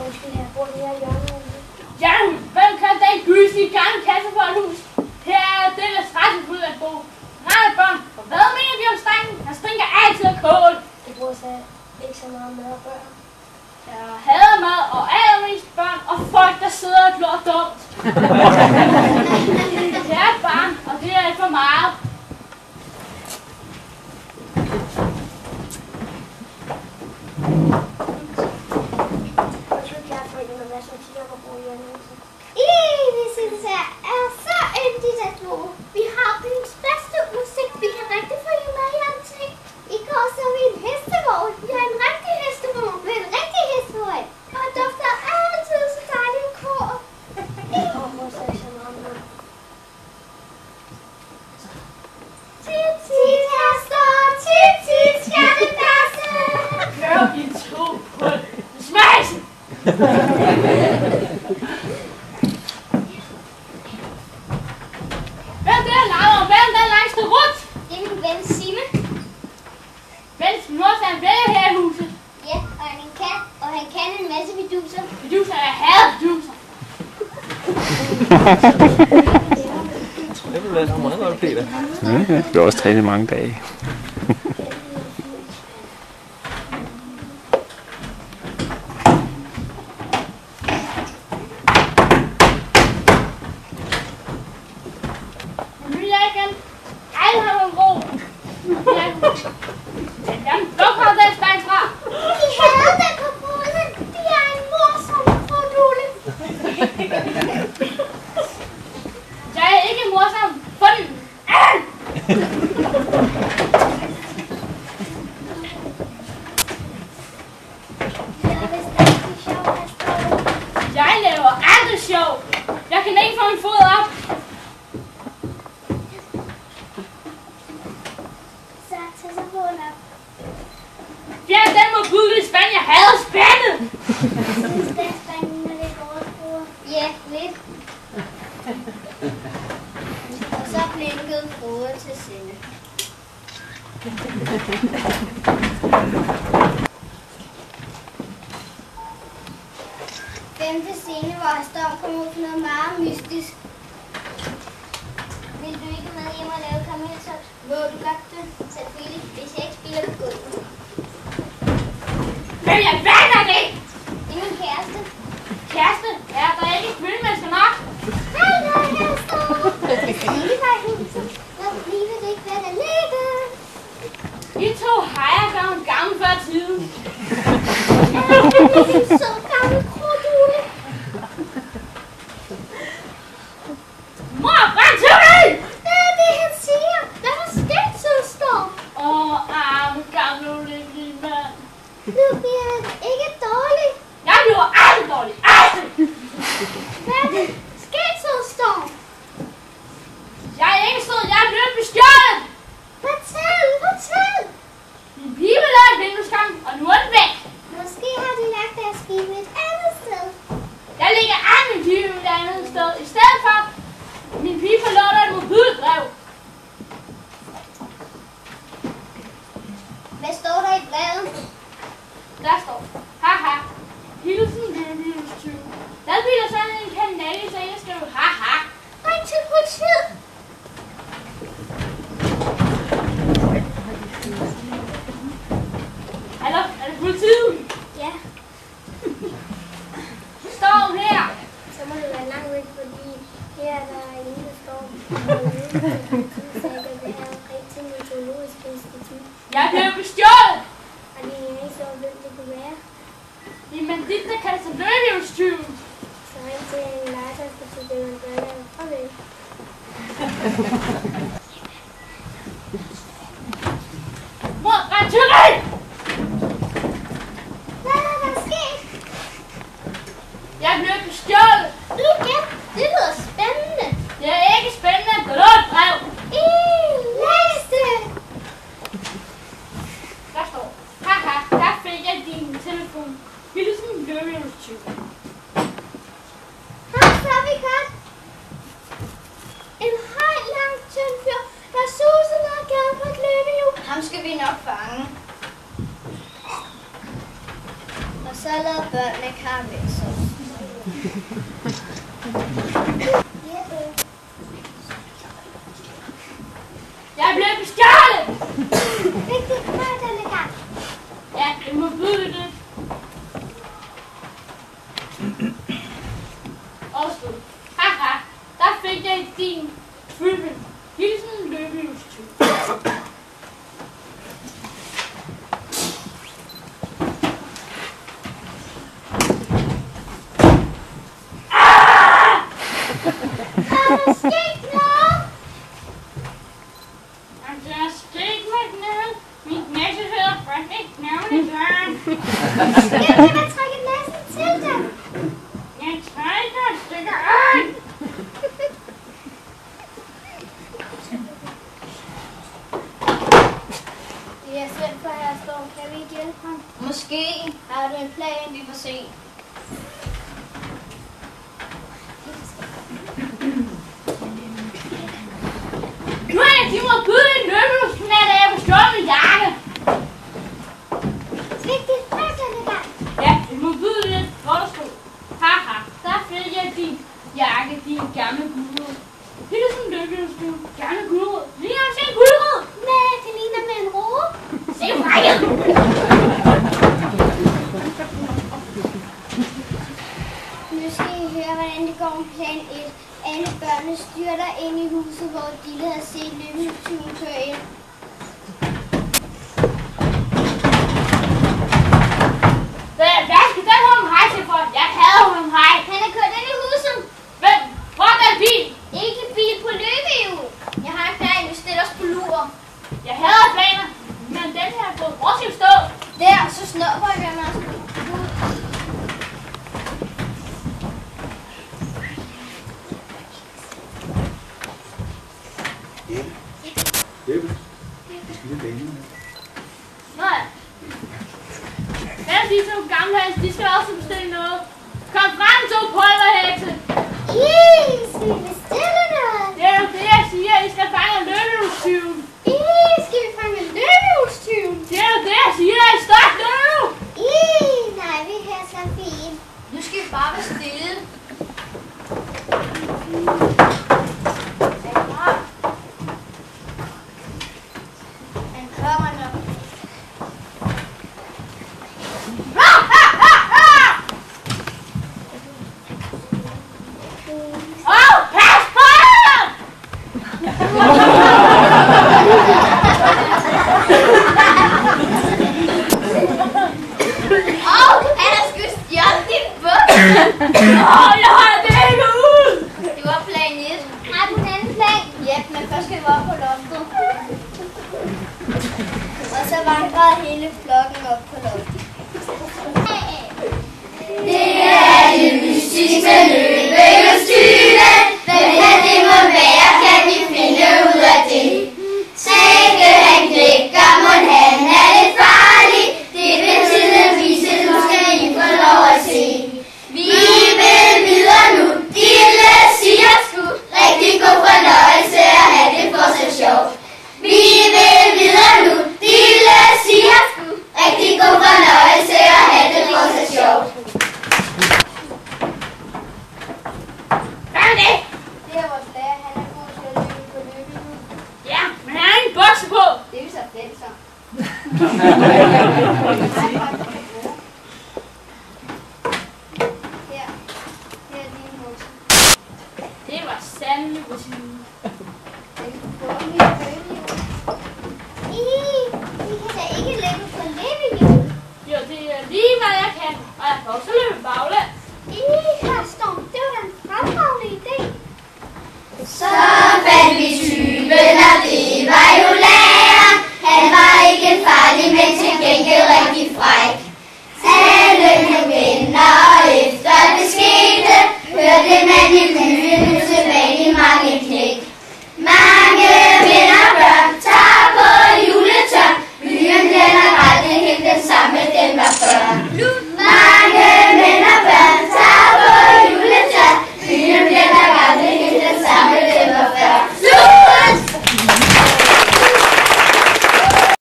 Undskyld, jeg bor lige her i hjørnet. Ja, hvem kan den gysige gamle kassefolkhus? Her er det der stressefuld at bo. Rette børn, og hvad mener de om stangen? Han stinker altid af kål. Det bruger sig ikke så meget mad og børn. Jeg hader mad og allermest børn og folk, der sidder og glor dumt. Jeg er et barn, og det er ikke for meget. Vi synes, det er så yndigt at bo. Vi har byens bedste udsigt. Vi kan rigtig følge med i alting. I går så vi en hestevogn. Vi har en rigtig hestevogn med en rigtig hestevogn. Og dufter altid så dejligt kor. Og mor sagde så meget med. Tit, tit, hester. Tit, tit, skal det passe. Gør I to på smasen. Hvem der laver? Hvem der langste rundt? Det er min ven Simme. Mens mors er en vælger her i huset. Ja, og han er en kat, og han kan en masse viduser. Viduser er hadeviduser. Det vil være meget godt, Peter. Ja, vi har også trænet mange dage. Nu er jeg igen. Alle har nogle ro. Jamen, luk ham den spand fra. De havde den på bordet. Det er en morsom krodule. Jeg er ikke morsom. Få den. Jeg laver aldrig sjov. Jeg kan ikke få min fod op. Så tag så foden op. Fjern den må gudlige spand. Jeg hader spændet. Jeg synes, det er spændende, når det går over. Ja, lidt. Og så blinkede Frode til Signe. Femte scene, hvor Storm kommer ud for noget meget mystisk. Vil du ikke med hjem og lave kameltot? Må du godt det? Selvfølgelig, hvis jeg ikke spiller på gulvet. Men jeg vander det. Det er min kæreste. Kæreste, er der ikke kvindemennesker nok? Hallo, Hester! Det er Signe fra huset. Lad livet ikke være der ligge. I to hejer gør en gammel før tiden. Det er en så gammel krodule. Mor, brænd til mig! Det er det, han siger. Hvad har sket, søster? Arme gamle ulykkelige mand. Nu bliver han ikke dårlig. Jeg bliver aldrig dårlig. Aldrig! Hvad er det sket, søster? Jeg er ikke sød. Jeg er blevet bestjålet. Fortæl. Min pige vil lave en vindueskamp, og nu er den væk. Måske har de lagt deres skib et andet sted. Jeg lægger an min pige et andet sted. I stedet for, min pige får lov at modbydebrev. Hvad står der i brevet? Der står, haha, hilsen løbehjulstyv. Der bliver der sådan en kanal, så jeg skriver, haha. Ring til politiet. Hallo, er det politiet? Ja, Står her. så må det være langt væk, fordi her er der ingen, der står. Så jeg kan være rigtig meteorologisk institut. Jeg blev bestjålet. Og det er ikke så, hvem det kunne være. Jamen, det der kaldes en løbehjulstyv. Så ring til en legetøj, fordi det var en brille af farvel. Mor, brænd tyveri! Hvad er der sket? Jeg blev bestjålet. Igen, det lyder spændende. Det er ikke spændende. Det er et brev. Læs det! Der står, haha, der fik jeg din telefon. Hilsen løbehjulstyv. Her så vi godt. En høj, lang, tynd fyr så lavede børnene karamelsauce. Jeg blev bestjålet! Vigtigt for denne gang. Ja, det må byde det. Også haha, der fik jeg din fylde. Hilsen løbehjulstyv. Måske har du en plan, vi får se. Nu er jeg må byde en løbehjulsknald af på stjålet min jakke. Vigtigt for denne gang. Ja, vi må byde lidt, hvor der stod. Haha, der fik jeg din jakke, din gamle gulerod. Det er sådan en løbehjulstyv. Gamle gulerod. Ligner også en gulerod. Nej, det ligner med en roe. Se frækket. Nu skal I høre, hvordan det går med plan 1. Alle børnene styrter ind i huset, hvor Dille havde set løbehjulstyven køre ind. Hvad skal den Holm Hej til for? Jeg hader Holm Hej. Han er kørt ind i huset. Hvem? Hvor er den bil? Ikke bil på løbehjul. Jeg har en plan, vi stiller os på lur. Jeg hader planer, men den her er gået vores stå. Der, så snupper jeg mig også. Jeppe, vi skal lige bane. Nej. Hvad de to gamle hans, de skal også bestille noget. Kom frem, to pulverhekse. Skal vi bestille noget? Det er jo det, jeg siger. I skal fange løbehjulstyven. Skal vi fange løbehjulstyven? Det er jo det, jeg siger. I stop nu. Nej, vi er så fint. Nu skal vi bare være stille. Han kommer nok. Pas på! Han har sgu stjålet din buk. Jeg har det ikke ud! Det var plan 1. Har du en anden plan? Ja, men først skal vi op på loftet. Og så vandrede hele flokken op på loftet. Det er det mystiske løbehjulstyven. Hvem kan det må være, kan vi finde ud af det. Sække han knækker, mon han er lidt farlig. Det vil tiden vise, du skal lige få lov at se. Vi vil videre nu, Dille siger sgu. Rigtig god fornøjelse at have det for så sjovt. Vi vil videre nu, Dille siger sgu. Rigtig god fornøjelse at have det for så sjovt. Hvad er det? Det er vores lærer, han er god til at løbe på løbehjul. Ja, men han har ingen bukse på. Det er jo så fedt så. Her. Her er din bukse. Det var sandelig på tide. Den kan få mit løbehjul. Vi kan da ikke løbe på løbehjul. Jo, det er lige hvad jeg kan. Og jeg kan også løbe baglæns. Her står, det var da en fremragende idé. Så